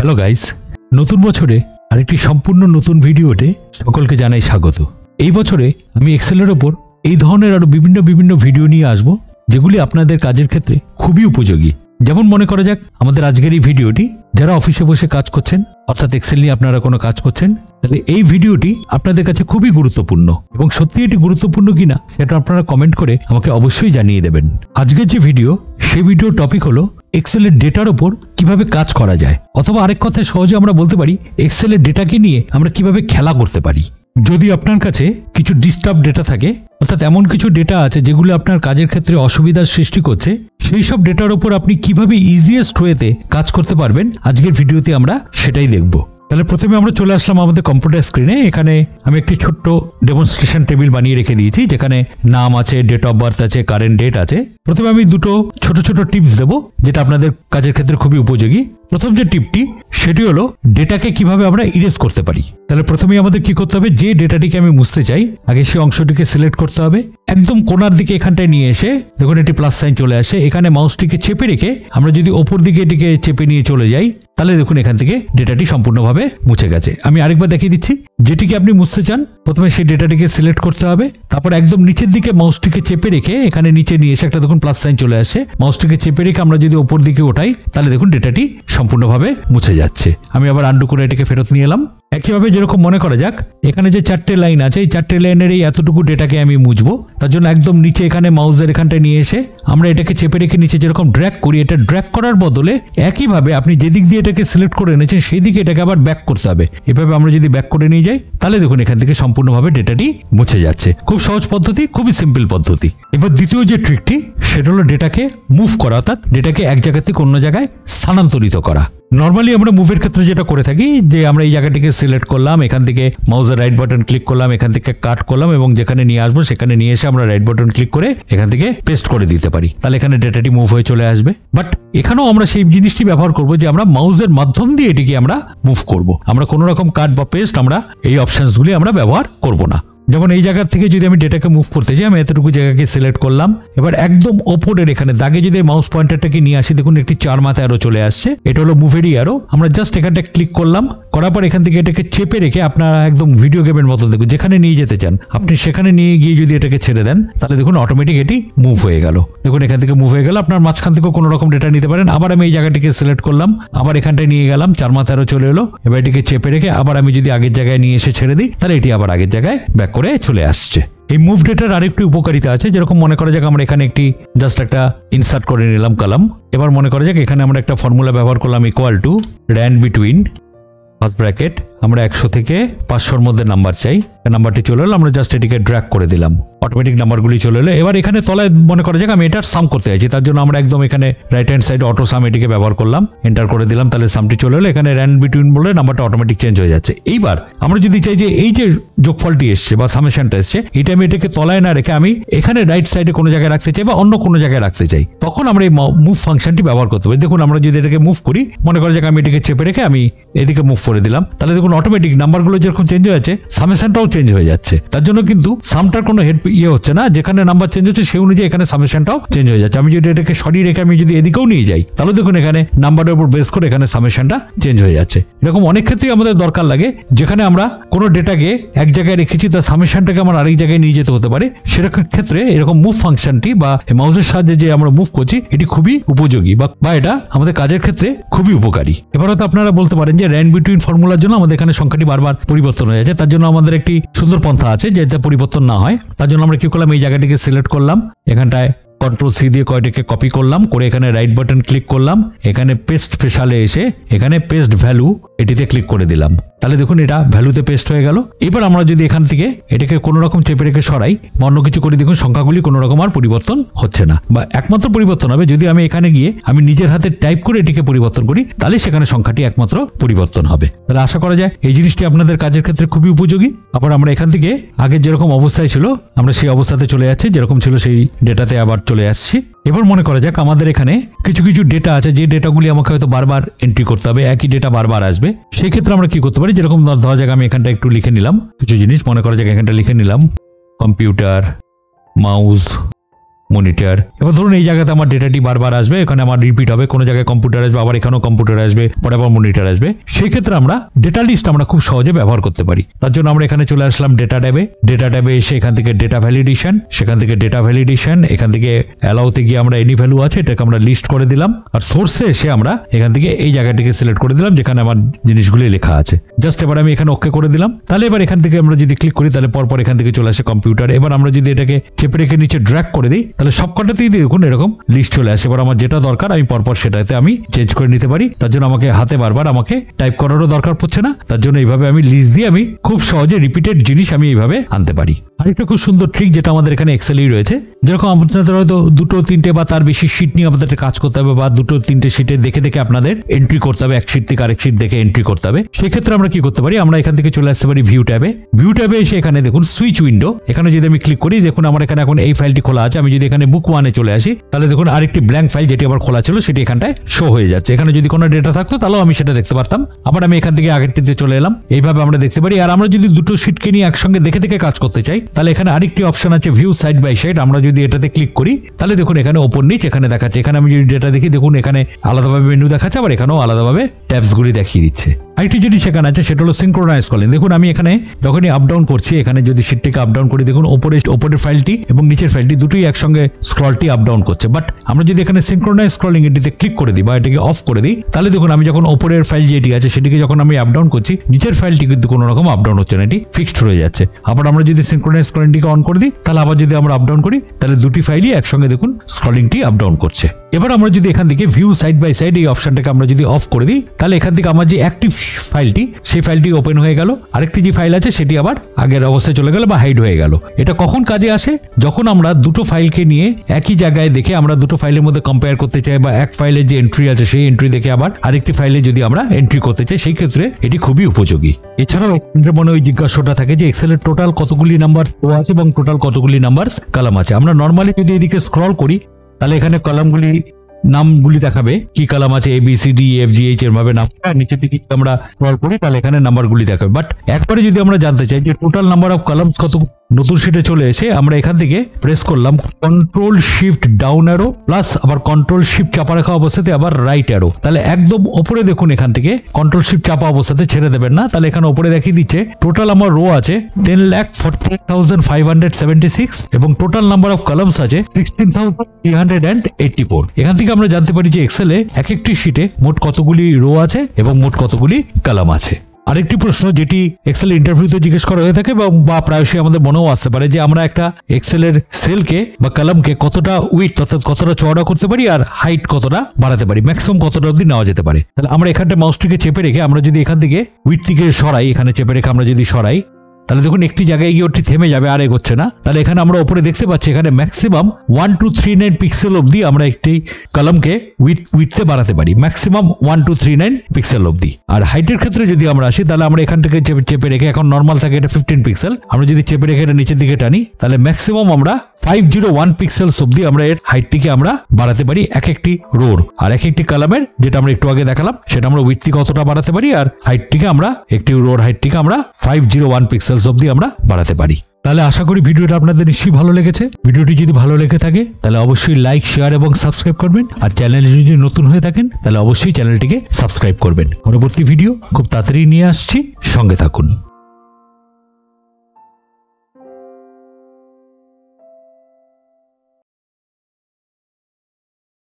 Hello guys, নতুন বছরে আরেকটি সম্পূর্ণ নতুন ভিডিওতে সকলকে জানাই স্বাগত। এই বছরে আমি এক্সেলের ওপর এই ধরনের আরো বিভিন্ন ভিডিও নিয়ে আসব, যেগুলি আপনাদের কাজের ক্ষেত্রে খুবই উপযোগী। যেমন মনে করা যাক আমাদের আজকের এই ভিডিওটি, যারা অফিসে বসে কাজ করছেন অর্থাৎ এক্সেল নিয়ে আপনারা কোনো কাজ করছেন, তাহলে এই ভিডিওটি আপনাদের কাছে খুবই গুরুত্বপূর্ণ এবং সত্যি এটি গুরুত্বপূর্ণ কিনা সেটা আপনারা কমেন্ট করে আমাকে অবশ্যই জানিয়ে দেবেন। আজকের যে ভিডিও, সেই ভিডিওর টপিক হলো এক্সেলের ডেটার উপর কিভাবে কাজ করা যায়, অথবা আরেক কথায় সহজে আমরা বলতে পারি এক্সেলের ডেটাকে নিয়ে আমরা কিভাবে খেলা করতে পারি। যদি আপনার কাছে কিছু ডিস্টার্ব ডেটা থাকে, অর্থাৎ এমন কিছু ডেটা আছে যেগুলো আপনার কাজের ক্ষেত্রে অসুবিধার সৃষ্টি করছে, সেই সব ডেটার উপর আপনি কিভাবে ইজিয়েস্ট ওয়েতে কাজ করতে পারবেন, আজকের ভিডিওতে আমরা সেটাই দেখব। তাহলে প্রথমে আমরা চলে আসলাম আমাদের কম্পিউটার স্ক্রিনে। এখানে আমি একটি ছোট্ট ডেমনস্ট্রেশন টেবিল বানিয়ে রেখে দিয়েছি, যেখানে নাম আছে, ডেট অফ বার্থ আছে, কারেন্ট ডেট আছে। প্রথমে আমি দুটো ছোট টিপস দেবো, যেটা আপনাদের কাজের ক্ষেত্রে খুবই উপযোগী। প্রথম যে টিপটি, সেটি হলো ডেটাকে কিভাবে আমরা ইরেজ করতে পারি। তাহলে প্রথমেই আমাদের কি করতে হবে, যে ডেটাটিকে আমি মুছতে চাই আগে সেই অংশটিকে সিলেক্ট করতে হবে। একদম কোণার দিকে এখানটায় নিয়ে এসে দেখুন একটি প্লাস সাইন চলে আসে। এখানে মাউসটিকে চেপে রেখে আমরা যদি ওপর দিকে এটিকে চেপে নিয়ে চলে যাই, তাহলে দেখুন এখান থেকে ডেটাটি সম্পূর্ণভাবে মুছে গেছে। আমি আরেকবার দেখিয়ে দিচ্ছি। যেটিকে আপনি মুছতে চান, প্রথমে সেই ডেটাটিকে সিলেক্ট করতে হবে, তারপর একদম নিচের দিকে মাউসটিকে চেপে রেখে এখানে নিচে নিয়ে এসে একটা দেখুন প্লাস সাইন চলে আসে। মাউসটিকে চেপে রেখে আমরা যদি ওপর দিকে ওঠাই, তাহলে দেখুন ডেটাটি সম্পূর্ণভাবে মুছে যাচ্ছে। আমি আবার আন্ডু করে এটাকে ফেরত নিয়ে এলাম। একইভাবে যেরকম মনে করা যাক এখানে যে চারটে লাইন আছে, এই চারটে লাইনের এই এতটুকু ডেটাকে আমি মুছবো। তার জন্য একদম নিচে এখানে মাউসের এখানটায় নিয়ে এসে আমরা এটাকে চেপে রেখে নিচে যেরকম ড্র্যাগ করি, এটা ড্র্যাগ করার বদলে একইভাবে আপনি যেদিক দিয়ে এটাকে সিলেক্ট করে এনেছেন সেই দিকে এটাকে আবার ব্যাক করতে হবে। এভাবে আমরা যদি ব্যাক করে নিয়ে যাই, তাহলে দেখুন এখান থেকে সম্পূর্ণভাবে ডেটাটি মুছে যাচ্ছে। খুব সহজ পদ্ধতি, খুবই সিম্পল পদ্ধতি। এবার দ্বিতীয় যে ট্রিকটি, সেটা হলো ডেটাকে মুভ করা, অর্থাৎ ডেটাকে এক জায়গা থেকে অন্য জায়গায় স্থানান্তরিত করা। নর্মালি আমরা মুভের ক্ষেত্রে যেটা করে থাকি, যে আমরা এই জায়গাটিকে সিলেক্ট করলাম, এখান থেকে মাউসের রাইট বাটন ক্লিক করলাম, এখান থেকে কাট করলাম এবং যেখানে নিয়ে আসবো সেখানে নিয়ে এসে আমরা রাইট বাটন ক্লিক করে এখান থেকে পেস্ট করে দিতে পারি। তাহলে এখানে ডেটাটি মুভ হয়ে চলে আসবে। বাট এখানেও আমরা সেই জিনিসটি ব্যবহার করব যে আমরা মাউসের মাধ্যম দিয়ে এটিকে আমরা মুভ করব। আমরা কোনো রকম কাট বা পেস্ট আমরা এই অপশনসগুলি আমরা ব্যবহার করব না। যেমন এই জায়গা থেকে যদি আমি ডেটাকে মুভ করতে চাই, আমি এতটুকু জায়গাকে সিলেক্ট করলাম। এবার একদম ওপরের এখানে দাগে যদি মাউস পয়েন্টারটাকে নিয়ে আসি, দেখুন একটি 4 মাথা অ্যারো চলে আসছে। এটা হলো মুভেরই অ্যারো। আমরা জাস্ট এখানটা ক্লিক করলাম, করার পর এখান থেকে এটাকে চেপে রেখে আপনারা একদম ভিডিও গেমের মতো দেখুন যেখানে নিয়ে যেতে চান আপনি সেখানে নিয়ে গিয়ে যদি এটাকে ছেড়ে দেন, তাহলে দেখুন অটোমেটিক এটি মুভ হয়ে গেল। দেখুন এখান থেকে মুভ হয়ে গেল। আপনার মাঝখান থেকেও কোনো রকম ডেটা নিতে পারেন। আবার আমি এই জায়গাটিকে সিলেক্ট করলাম, আবার এখানটায় নিয়ে গেলাম, 4 মাথা অ্যারো চলে এলো। এবার এটিকে চেপে রেখে আবার আমি যদি আগের জায়গায় নিয়ে এসে ছেড়ে দিই, তাহলে এটি আবার আগের জায়গায় ব্যাক করে চলে আসছে। এই মুভ ডেটার আরেকটি উপকারিতা আছে। যেরকম মনে করা যাক আমরা এখানে একটি জাস্ট একটা ইনসার্ট করে নিলাম কলাম। এবার মনে করা যাক এখানে আমরা একটা ফর্মুলা ব্যবহার করলাম, equal to RAND between first bracket আমরা 100 থেকে 500-র মধ্যে নাম্বার চাই। নাম্বারটি চলে এলো, আমরা জাস্ট এটিকে ড্র্যাগ করে দিলাম, অটোমেটিক নাম্বারগুলি চলে এলো। এবার এখানে তলায় মনে করা যাক আমি এটার সাম করতে চাইছি, তার জন্য আমরা একদম এখানে রাইট হ্যান্ড সাইড অটো সাম এটিকে ব্যবহার করলাম, এন্টার করে দিলাম, তাহলে সামটি চলে এলো। এখানে র্যান্ড বিটুইন বলে নাম্বারটা অটোমেটিক চেঞ্জ হয়ে যাচ্ছে। এইবার আমরা যদি চাই যে এই যে যোগফলটি এসছে বা সামেশনটা এসছে, এটা আমি এটাকে তলায় না রেখে আমি এখানে রাইট সাইডে কোনো জায়গায় রাখতে চাই বা অন্য কোনো জায়গায় রাখতে চাই, তখন আমরা এই মুভ ফাংশনটি ব্যবহার করতে পারি। দেখুন আমরা যদি এটাকে মুভ করি, মনে করা যাক আমি এটাকে চেপে রেখে আমি এদিকে মুভ করে দিলাম, তাহলে দেখুন অটোমেটিক নাম্বারগুলো যেরকম চেঞ্জ হয়ে যাচ্ছে, সামেশনটাও চেঞ্জ হয়ে যাচ্ছে। তার জন্য কিন্তু সামটার কোনো হেড হচ্ছে না, যেখানে নাম্বার চেঞ্জ হচ্ছে সেই অনুযায়ী এখানে সামেশনটাও চেঞ্জ হয়ে যাচ্ছে। আমি যদি এটাকে সরিয়ে রেখে আমি যদি এদিকেও নিয়ে যাই, তাহলে দেখুন এখানে নাম্বারের উপর বেস করে এখানে সামেশনটা চেঞ্জ হয়ে যাচ্ছে। এরকম অনেক ক্ষেত্রেই আমাদের দরকার লাগে, যেখানে আমরা কোনো ডেটাকে এক জায়গায় রেখেছি তার সামেশনটাকে আমার আরেক জায়গায় নিয়ে যেতে হতে পারে। সেরকম ক্ষেত্রে এরকম মুভ ফাংশনটি বা মাউসের সাহায্যে যে আমরা মুভ করছি, এটি খুবই উপযোগী বা এটা আমাদের কাজের ক্ষেত্রে খুবই উপকারী। এবার হয়তো আপনারা বলতে পারেন যে র্যান্ড বিটুইন ফর্মুলার জন্য আমাদের এখানে সংখ্যাটি বারবার পরিবর্তন হয়ে যাচ্ছে। তার জন্য আমাদের একটি সুন্দর পন্থা আছে যে এটা পরিবর্তন না হয়। তার জন্য আমরা কি করলাম, এই জায়গাটিকে সিলেক্ট করলাম, এখানটায় কন্ট্রোল সি দিয়ে কয়টাকে কপি করলাম, করে এখানে রাইট বাটন ক্লিক করলাম, এখানে পেস্ট স্পেশালে এসে এখানে পেস্ট ভ্যালু এটিতে ক্লিক করে দিলাম, তাহলে দেখুন এটা ভ্যালুতে পেস্ট হয়ে গেল। এবার আমরা যদি এখান থেকে এটাকে কোনো রকম চেপে রেখে সরাই বা অন্য কিছু করে, দেখুন সংখ্যাগুলি কোনো রকম আর পরিবর্তন হচ্ছে না, বা একমাত্র পরিবর্তন হবে যদি আমি এখানে গিয়ে আমি নিজের হাতে টাইপ করে এটিকে পরিবর্তন করি, তাহলে সেখানে সংখ্যাটি একমাত্র পরিবর্তন হবে। তাহলে আশা করা যায় এই জিনিসটি আপনাদের কাজের ক্ষেত্রে খুবই উপযোগী। আবার আমরা এখান থেকে আগে যেরকম অবস্থায় ছিল আমরা সেই অবস্থাতে চলে যাচ্ছি, যেরকম ছিল সেই ডেটাতে আবার চলে আসছি। এবার মনে করা যাক আমাদের এখানে কিছু ডেটা আছে, যে ডেটাগুলি আমাকে হয়তো বারবার এন্ট্রি করতে হবে, একই ডেটা বারবার আসবে। সেই ক্ষেত্রে আমরা কি করতে পারি, যেরকম ধরা যাক আমি এখানটা একটু লিখে নিলাম কিছু জিনিস, মনে করা যাক এখানটা লিখে নিলাম কম্পিউটার মাউস মনিটর। এবার ধরুন এই জায়গাতে আমার ডেটাটি বারবার আসবে, এখানে আমার রিপিট হবে, কোনো জায়গায় কম্পিউটার আসবে, আবার এখানেও কম্পিউটার আসবে, পরে আবার মনিটর আসবে। সেই ক্ষেত্রে আমরা ডেটা লিস্ট আমরা খুব সহজে ব্যবহার করতে পারি। তার জন্য আমরা এখানে চলে আসলাম ডেটা ট্যাবে। ডেটা ট্যাবে এসে এখান থেকে ডেটা ভ্যালিডেশন, সেখান থেকে ডেটা ভ্যালিডেশন, এখান থেকে অ্যালাউতে গিয়ে আমরা এনি ভ্যালু আছে এটাকে আমরা লিস্ট করে দিলাম। আর সোর্সে এসে আমরা এখান থেকে এই জায়গাটিকে সিলেক্ট করে দিলাম যেখানে আমার জিনিসগুলি লেখা আছে। জাস্ট এবার আমি এখানে ওকে করে দিলাম। তাহলে এবার এখান থেকে আমরা যদি ক্লিক করি তাহলে পরপর এখান থেকে চলে আসে কম্পিউটার। এবার আমরা যদি এটাকে চেপে রেখে নিচে ড্র্যাগ করে দিই তাহলে সবকটাতেই দেখুন এরকম লিস্ট চলে আসে। এবার আমার যেটা দরকার আমি পরপর সেটাতে আমি চেঞ্জ করে নিতে পারি। তার জন্য আমাকে হাতে বারবার আমাকে টাইপ করারও দরকার পড়ছে না। তার জন্য এইভাবে আমি লিস্ট দিয়ে আমি খুব সহজে রিপিটেড জিনিস আমি এইভাবে আনতে পারি। আরেকটা খুব সুন্দর ট্রিক যেটা আমাদের এখানে এক্সেলেই রয়েছে, যেরকম আপনাদের হয়তো 2-3টে বা তার বেশি শিট নিয়ে আমাদের কাজ করতে হবে, বা 2-3টে শিটে দেখে দেখে আপনাদের এন্ট্রি করতে হবে, এক শিট থেকে আরেক শিট দেখে এন্ট্রি করতে হবে। সেক্ষেত্রে আমরা কি করতে পারি, আমরা এখান থেকে চলে আসতে পারি ভিউ ট্যাবে। ভিউ ট্যাবে এসে এখানে দেখুন সুইচ উইন্ডো, এখানে যদি আমি ক্লিক করি দেখুন আমার এখানে এখন এই ফাইলটি খোলা আছে। আমি যদি এখানে বুক 1-এ চলে আসি তাহলে দেখুন আরেকটি ব্ল্যাঙ্ক ফাইল যেটি আবার খোলা ছিল সেটি এখানটায় শো হয়ে যাচ্ছে। এখানে যদি কোনো ডেটা থাকতো তাহলেও আমি সেটা দেখতে পারতাম। আবার আমি এখান থেকে আগেরটিতে চলে এলাম, এইভাবে আমরা দেখতে পারি। আর আমরা যদি দুটো শিটকে নিয়ে একসঙ্গে দেখে দেখে কাজ করতে চাই তাহলে এখানে আরেকটি অপশন আছে ভিউ সাইড বাই সাইড। আমরা যদি এটাতে ক্লিক করি তাহলে দেখুন এখানে ওপর নিচ এখানে দেখাচ্ছে। এখানে আমি যদি ডেটা দেখি দেখুন এখানে আলাদাভাবে মেনু দেখাচ্ছে, আবার এখানেও আলাদাভাবে ট্যাবস গুলি দেখিয়ে দিচ্ছে। আরেকটি জিনিস সেখানে আছে সেটা হলো সিনক্রোনাইজ কলিং। দেখুন আমি এখানে যখনই আপ ডাউন করছি, এখানে যদি শিটটিকে আপ ডাউন করি দেখুন ওপরের ফাইলটি এবং নিচের ফাইলটি দুটোই একসঙ্গে স্ক্রলটি আপ ডাউন করছে। বাট আমরা যদি এখানে সিনক্রোনাইজ স্ক্রলিং এটিতে ক্লিক করে দিই বা এটাকে অফ করে দিই তাহলে দেখুন আমি যখন ওপরের ফাইল যেটি আছে সেটিকে যখন আমি আপ ডাউন করছি নিচের ফাইলটি কিন্তু কোনো রকম আপ ডাউন হচ্ছে না, এটি ফিক্সড রয়ে যাচ্ছে। আবার আমরা যদি সিনক্রোনাইজ স্ক্রলিংটিকে অন করে দিই তাহলে আবার যদি আমরা আপ ডাউন করি তাহলে দুটি ফাইলই একসঙ্গে দেখুন স্ক্রলিংটি আপ ডাউন করছে। এবার আমরা যদি এখান থেকে ভিউ সাইড বাই সাইড এই অপশনটাকে আমরা যদি অফ করে দিই তাহলে এখান থেকে আমার যে অ্যাক্টিভ ফাইলটি সেই ফাইলটি ওপেন হয়ে গেল, আরেকটি যে ফাইল আছে সেটি আবার আগের অবস্থায় চলে গেল বা হাইড হয়ে গেল। এটা কখন কাজে আসে, যখন আমরা দুটো ফাইলকে নিয়ে একই জায়গায় দেখে আমরা দুটো ফাইলের মধ্যে কম্পেয়ার করতে চাই, বা এক ফাইলে যে এন্ট্রি আছে সেই এন্ট্রি দেখে আবার আরেকটি ফাইলে যদি আমরা এন্ট্রি করতে চাই সেই ক্ষেত্রে এটি খুবই উপযোগী। এছাড়াও আপনাদের মনে ওই জিজ্ঞাসাটা থাকে যে এক্সেলের টোটাল কতগুলি নাম্বার আছে এবং টোটাল কতগুলি নাম্বার কলাম আছে। আমরা নর্মালি যদি এদিকে স্ক্রল করি তাহলে এখানে কলামগুলি নামগুলি দেখাবে, কি কলাম আছে ABCDEFGH এরভাবে নাম। নিচের দিকে আমরা স্ক্রল করি তাহলে এখানে নাম্বারগুলি দেখাবে। বাট একবারে যদি আমরা জানতে চাই যে টোটাল নাম্বার অফ কলামস কত, নতুন শিটে চলে এসে আমরা এখান থেকে প্রেস করলাম control shift down arrow plus আবার কন্ট্রোল শিফট চাপা রাখা অবস্থাতে আবার রাইট অ্যারো। তাহলে একদম ওপরে দেখুন এখান থেকে কন্ট্রোল শিফট চাপা অবস্থাতে ছেড়ে দেবেন না, তাহলে এখানে ওপরে দেখিয়ে দিচ্ছে টোটাল আমার রো আছে 10,48,576 এবং টোটাল নাম্বার অফ কলামস আছে 16,384। এখান থেকে আমরা জানতে পারি যে এক্সেলে এক একটি শিটে মোট কতগুলি রো আছে এবং মোট কতগুলি কলাম আছে। আরেকটি প্রশ্ন যেটি এক্সেল ইন্টারভিউতে জিজ্ঞেস করা হয়ে থাকে বা প্রায়শই আমাদের মনেও আসতে পারে যে আমরা একটা এক্সেলের সেলকে বা কলামকে কতটা উইডথ অর্থাৎ কতটা চওড়া করতে পারি আর হাইট কতটা বাড়াতে পারি, ম্যাক্সিমাম কতটা অবধি নেওয়া যেতে পারে। তাহলে আমরা এখানটা মাউসটিকে চেপে রেখে আমরা যদি এখান থেকে উইডথ থেকে সরাই, এখানে চেপে রেখে আমরা যদি সরাই তাহলে দেখুন একটি জায়গায় গিয়ে ওটি থেমে যাবে আর এগোচ্ছে না। তাহলে এখানে আমরা উপরে দেখতে পাচ্ছি এখানে ম্যাক্সিমাম 1239 পিক্সেল অবধি আমরা একটি কলামকে উইডথে বাড়াতে পারি, ম্যাক্সিমাম 1239 পিক্সেল অবধি। আর হাইটের ক্ষেত্রে যদি আমরা আসি তাহলে আমরা এখান থেকে চেপে রেখে, এখন নর্মাল থাকে এটা 15 পিক্সেল, আমরা যদি চেপে রেখে এটা নিচের দিকে টানি তাহলে ম্যাক্সিমাম আমরা 501 পিক্সেলস অবধি আমরা এর হাইটটিকে আমরা বাড়াতে পারি এক একটি রোর। আর এক একটি কলামের যেটা আমরা একটু আগে দেখালাম সেটা আমরা উইডথ কতটা বাড়াতে পারি আর হাইটটিকে আমরা একটি রোর হাইটটিকে আমরা 501 পিক্সেলস অবধি আমরা বাড়াতে পারি। তাহলে আশা করি ভিডিওটা আপনাদের নিশ্চয়ই ভালো লেগেছে। ভিডিওটি যদি ভালো লেগে থাকে তাহলে অবশ্যই লাইক, শেয়ার এবং সাবস্ক্রাইব করবেন। আর চ্যানেলে যদি নতুন হয়ে থাকেন তাহলে অবশ্যই চ্যানেলটিকে সাবস্ক্রাইব করবেন। পরবর্তী ভিডিও খুব তাড়াতাড়ি নিয়ে আসছি, সঙ্গে থাকুন।